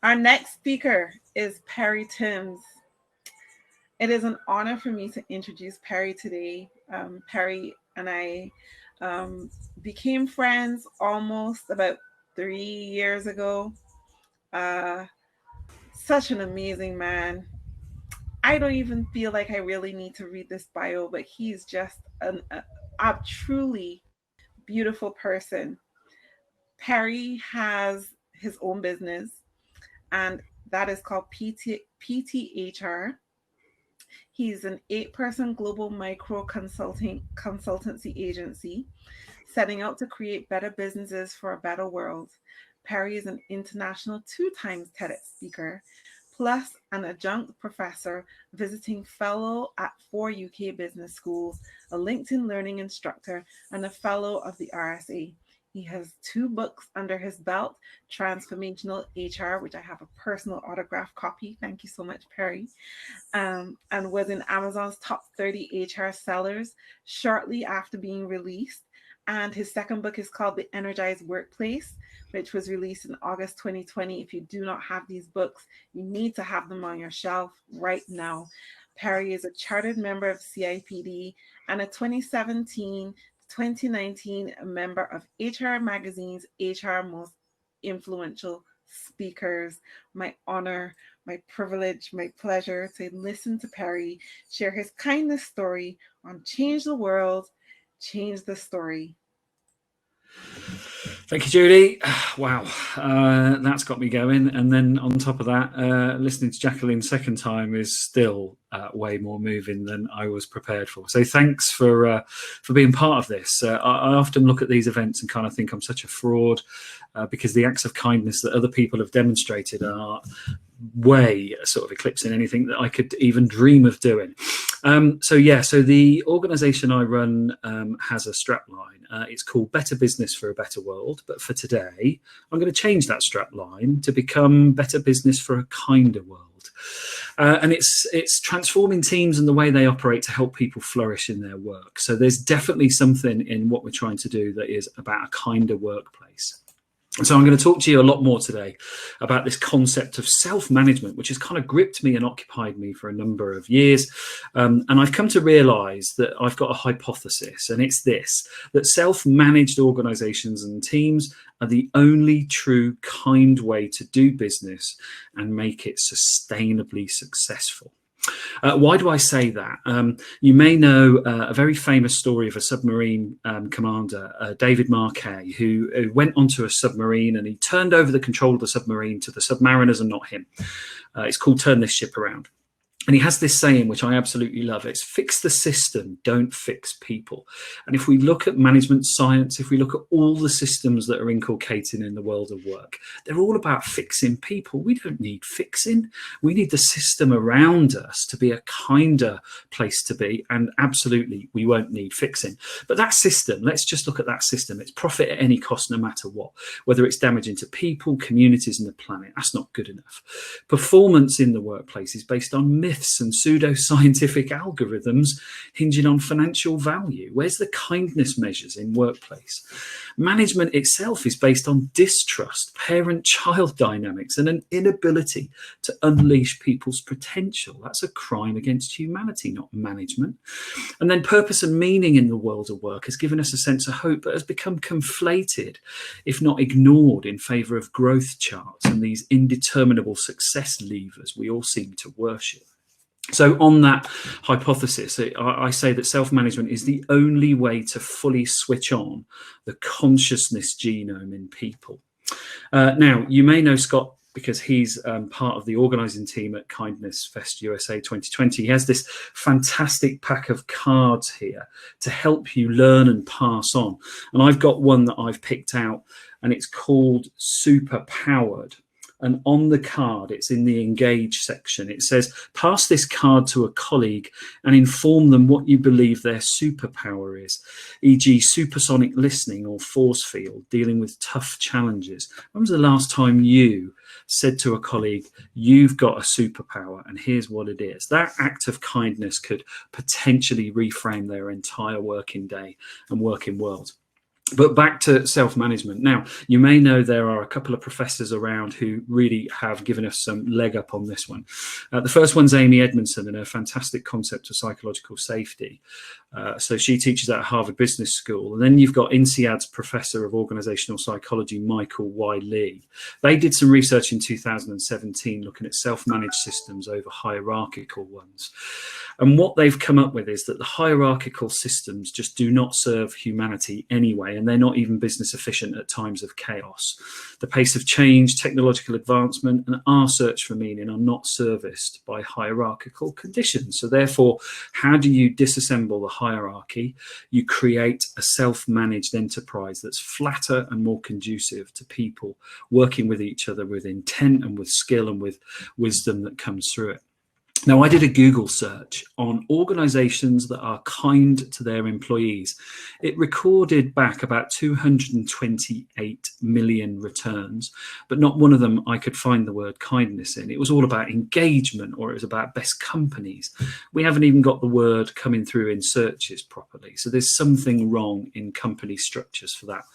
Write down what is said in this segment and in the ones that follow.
Our next speaker is Perry Timms. It is an honor for me to introduce Perry today. Perry and I became friends almost about 3 years ago. Uh, Such an amazing man. I don't even feel like I really need to read this bio, but he's just a truly beautiful person. Perry has his own business, and that is called PTHR. He's an 8-person global micro consultancy agency setting out to create better businesses for a better world. Perry is an international 2 times TEDx speaker, plus an adjunct professor, visiting fellow at 4 UK business schools, a LinkedIn learning instructor, and a fellow of the RSA. He has 2 books under his belt: Transformational HR, which I have a personal autograph copy. Thank you so much, Perry. And was in Amazon's top 30 HR sellers shortly after being released. And his second book is called The Energized Workplace, which was released in August 2020. If you do not have these books, you need to have them on your shelf right now. Perry is a chartered member of CIPD and a 2017-2019 member of HR Magazine's HR Most Influential Speakers. My honor, my privilege, my pleasure to listen to Perry share his kindness story on Change the World, Change the Story. Thank you, Judy. Wow, that's got me going. And then on top of that, listening to Jacqueline's second time is still way more moving than I was prepared for. So thanks for being part of this. I often look at these events and kind of think I'm such a fraud because the acts of kindness that other people have demonstrated are way sort of eclipsing anything that I could even dream of doing. So the organization I run has a strapline. It's called Better Business for a Better World. But for today, I'm going to change that strapline to become Better Business for a Kinder World. And it's transforming teams and the way they operate to help people flourish in their work. So there's definitely something in what we're trying to do that is about a kinder workplace. So I'm going to talk to you a lot more today about this concept of self-management, which has kind of gripped me and occupied me for a number of years. And I've come to realize that I've got a hypothesis, and it's this: that self-managed organizations and teams are the only true kind way to do business and make it sustainably successful. Why do I say that? You may know a very famous story of a submarine commander, David Marquet, who went onto a submarine and he turned over the control of the submarine to the submariners and not him. It's called Turn This Ship Around. And he has this saying, which I absolutely love. It's fix the system, don't fix people. And if we look at management science, if we look at all the systems that are inculcated in the world of work, they're all about fixing people. We don't need fixing. We need the system around us to be a kinder place to be. And absolutely, we won't need fixing. But that system, let's just look at that system. It's profit at any cost, no matter what, whether it's damaging to people, communities, and the planet. That's not good enough. Performance in the workplace is based on myths and pseudo-scientific algorithms hinging on financial value. Where's the kindness measures in workplace? Management itself is based on distrust, parent-child dynamics, and an inability to unleash people's potential. That's a crime against humanity, not management. And then purpose and meaning in the world of work has given us a sense of hope, but has become conflated, if not ignored, in favour of growth charts and these indeterminable success levers we all seem to worship. So on that hypothesis, I say that self-management is the only way to fully switch on the consciousness genome in people. Now, you may know Scott because he's part of the organising team at KindFest USA 2020. He has this fantastic pack of cards here to help you learn and pass on. And I've got one that I've picked out, and it's called Superpowered. And on the card, it's in the engage section. It says, pass this card to a colleague and inform them what you believe their superpower is, e.g. supersonic listening or force field, dealing with tough challenges. When was the last time you said to a colleague, you've got a superpower and here's what it is? That act of kindness could potentially reframe their entire working day and working world. But back to self-management. Now, you may know there are a couple of professors around who really have given us some leg up on this one. The first one's Amy Edmondson and her fantastic concept of psychological safety. So she teaches at Harvard Business School. And then you've got INSEAD's Professor of Organizational Psychology, Michael Y. Lee. They did some research in 2017 looking at self-managed systems over hierarchical ones. And what they've come up with is that the hierarchical systems just do not serve humanity anyway, and they're not even business efficient at times of chaos. The pace of change, technological advancement, and our search for meaning are not serviced by hierarchical conditions. So therefore, how do you disassemble the hierarchy? You create a self-managed enterprise that's flatter and more conducive to people working with each other with intent and with skill and with wisdom that comes through it. Now, I did a Google search on organizations that are kind to their employees. It recorded back about 228 million returns, but not one of them I could find the word kindness in. It was all about engagement, or it was about best companies. We haven't even got the word coming through in searches properly. So there's something wrong in company structures for that.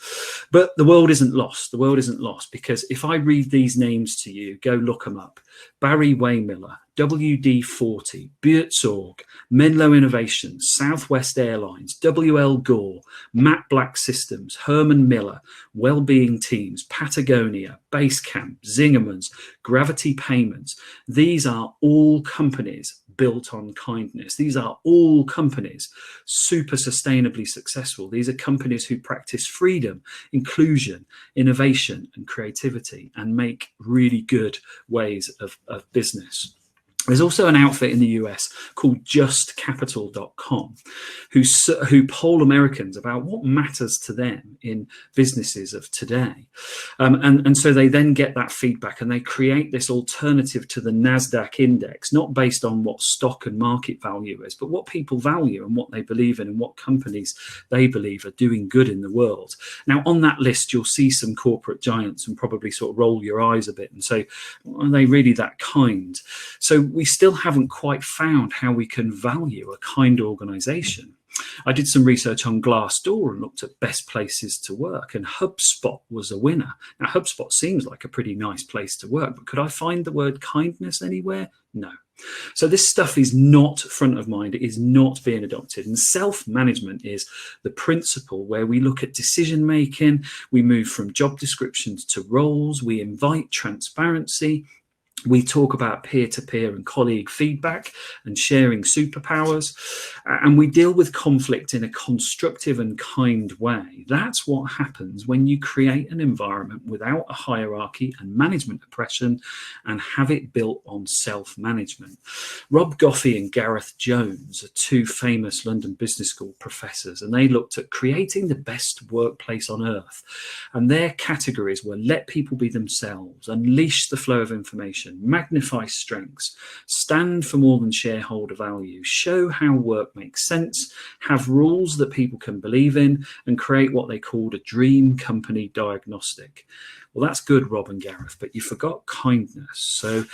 But the world isn't lost. The world isn't lost, because if I read these names to you, go look them up. Barry Waymiller, WD-40, Buurtzorg, Menlo Innovations, Southwest Airlines, WL Gore, Matt Black Systems, Herman Miller, Wellbeing Teams, Patagonia, Basecamp, Zingerman's, Gravity Payments. These are all companies built on kindness. These are all companies super sustainably successful. These are companies who practice freedom, inclusion, innovation, and creativity, and make really good ways of business. There's also an outfit in the US called justcapital.com who poll Americans about what matters to them in businesses of today. And so they then get that feedback and they create this alternative to the NASDAQ index, not based on what stock and market value is, but what people value and what they believe in and what companies they believe are doing good in the world. Now, on that list, you'll see some corporate giants and probably sort of roll your eyes a bit and say, are they really that kind? So we still haven't quite found how we can value a kind organization. I did some research on Glassdoor and looked at best places to work, and HubSpot was a winner. Now, HubSpot seems like a pretty nice place to work, but could I find the word kindness anywhere? No. So this stuff is not front of mind. It is not being adopted. And self-management is the principle where we look at decision making. We move from job descriptions to roles. We invite transparency. We talk about peer-to-peer and colleague feedback and sharing superpowers, and we deal with conflict in a constructive and kind way. That's what happens when you create an environment without a hierarchy and management oppression and have it built on self-management. Rob Goffey and Gareth Jones are two famous London Business School professors, and they looked at creating the best workplace on earth. And their categories were let people be themselves, unleash the flow of information, magnify strengths, stand for more than shareholder value, show how work makes sense, have rules that people can believe in, and create what they called a dream company diagnostic. Well, that's good, Rob and Gareth, but you forgot kindness. So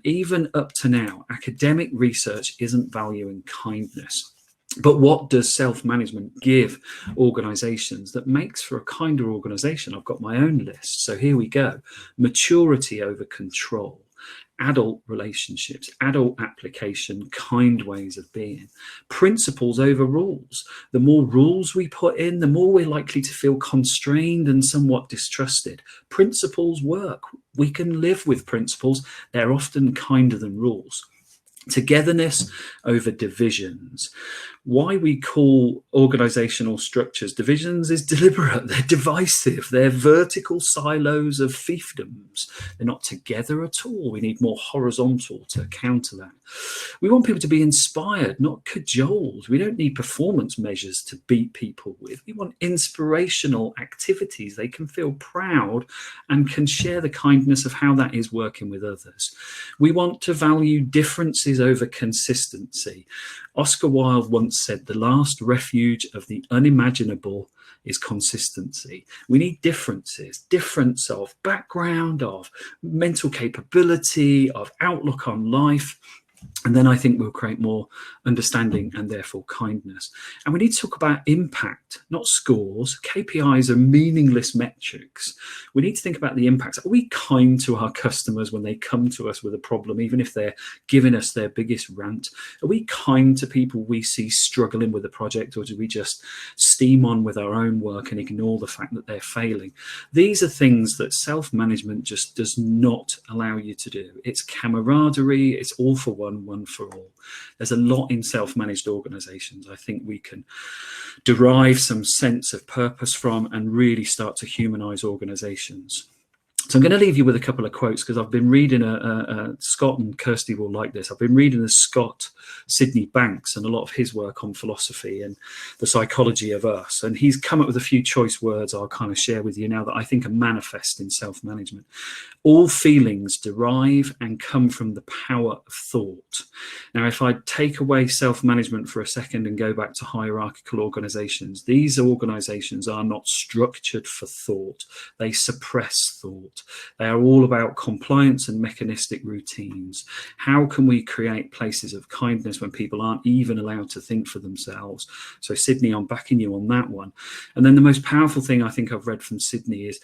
even up to now, academic research isn't valuing kindness. But what does self-management give organizations that makes for a kinder organization? I've got my own list. So here we go. Maturity over control, adult relationships, adult application, kind ways of being, principles over rules. The more rules we put in, the more we're likely to feel constrained and somewhat distrusted. Principles work. We can live with principles. They're often kinder than rules. Togetherness over divisions. Why we call organizational structures divisions is deliberate. They're divisive. They're vertical silos of fiefdoms. They're not together at all. We need more horizontal to counter that. We want people to be inspired, not cajoled. We don't need performance measures to beat people with. We want inspirational activities. They can feel proud and can share the kindness of how that is working with others. We want to value differences over consistency. Oscar Wilde once said, the last refuge of the unimaginable is consistency. We need differences, difference of background, of mental capability, of outlook on life. And then I think we'll create more understanding and therefore kindness. And we need to talk about impact, not scores. KPIs are meaningless metrics. We need to think about the impacts. Are we kind to our customers when they come to us with a problem, even if they're giving us their biggest rant? Are we kind to people we see struggling with a project, or do we just steam on with our own work and ignore the fact that they're failing? These are things that self-management just does not allow you to do. It's camaraderie, it's all for one for all. There's a lot in self-managed organizations I think we can derive some sense of purpose from and really start to humanize organizations. So I'm going to leave you with a couple of quotes, because I've been reading Scott, and Kirsty will like this. I've been reading Scott Sydney Banks and a lot of his work on philosophy and the psychology of us. And he's come up with a few choice words I'll kind of share with you now that I think are manifest in self-management. All feelings derive and come from the power of thought. Now, if I take away self-management for a second and go back to hierarchical organizations, these organizations are not structured for thought. They suppress thought. They are all about compliance and mechanistic routines. How can we create places of kindness when people aren't even allowed to think for themselves? So Sydney, I'm backing you on that one. And then the most powerful thing I think I've read from Sydney is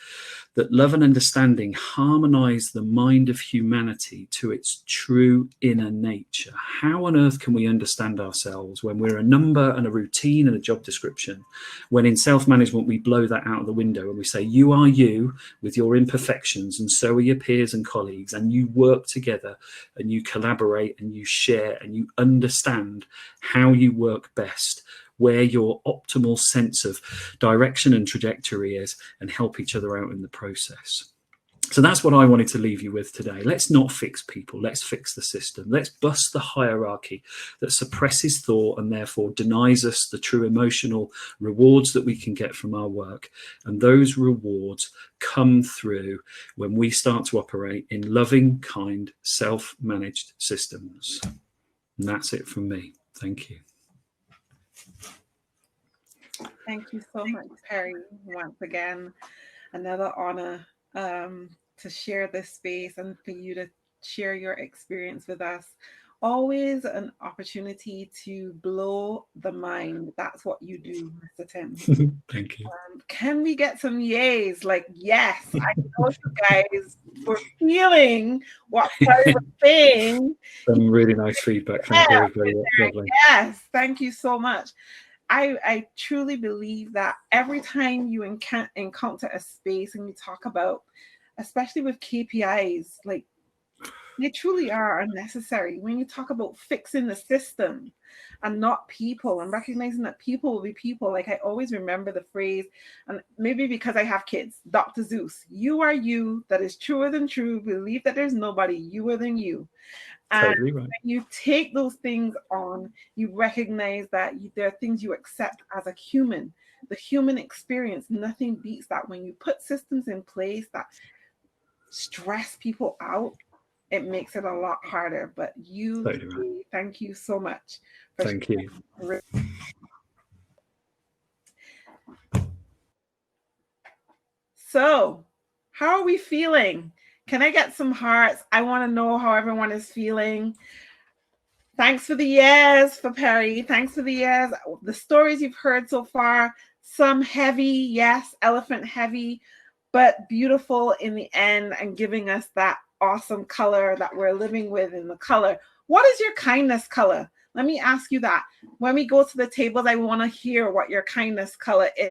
that love and understanding harmonize the mind of humanity to its true inner nature. How on earth can we understand ourselves when we're a number and a routine and a job description, when in self-management we blow that out of the window and we say, you are you with your imperfections, and so are your peers and colleagues, and you work together and you collaborate and you share and you understand how you work best, where your optimal sense of direction and trajectory is, and help each other out in the process. So that's what I wanted to leave you with today. Let's not fix people. Let's fix the system. Let's bust the hierarchy that suppresses thought and therefore denies us the true emotional rewards that we can get from our work. And those rewards come through when we start to operate in loving, kind, self-managed systems. And that's it from me. Thank you. Thank you so much, Perry. Once again, another honor to share this space and for you to share your experience with us. Always an opportunity to blow the mind. That's what you do, Mr. Tim. Thank you. Can we get some yays? Like, yes, I know you guys were feeling what Perry was saying. Some really nice feedback. Thank you. Very lovely. Yes, thank you so much. I truly believe that every time you encounter a space and you talk about, especially with KPIs, like they truly are unnecessary. When you talk about fixing the system and not people, and recognizing that people will be people, like I always remember the phrase, and maybe because I have kids, Dr. Zeus, you are you, that is truer than true, believe that there's nobody newer than you. And totally right. when you take those things on, you recognize that there are things you accept as a human. The human experience, nothing beats that. When you put systems in place that stress people out, it makes it a lot harder. But you, totally right. Thank you so much. Thank you. So, how are we feeling? Can I get some hearts? I want to know how everyone is feeling. Thanks for the yes for Perry. Thanks for the yes. The stories you've heard so far, some heavy, yes, elephant heavy, but beautiful in the end and giving us that awesome color that we're living with in the color. What is your kindness color? Let me ask you that. When we go to the tables, I want to hear what your kindness color is.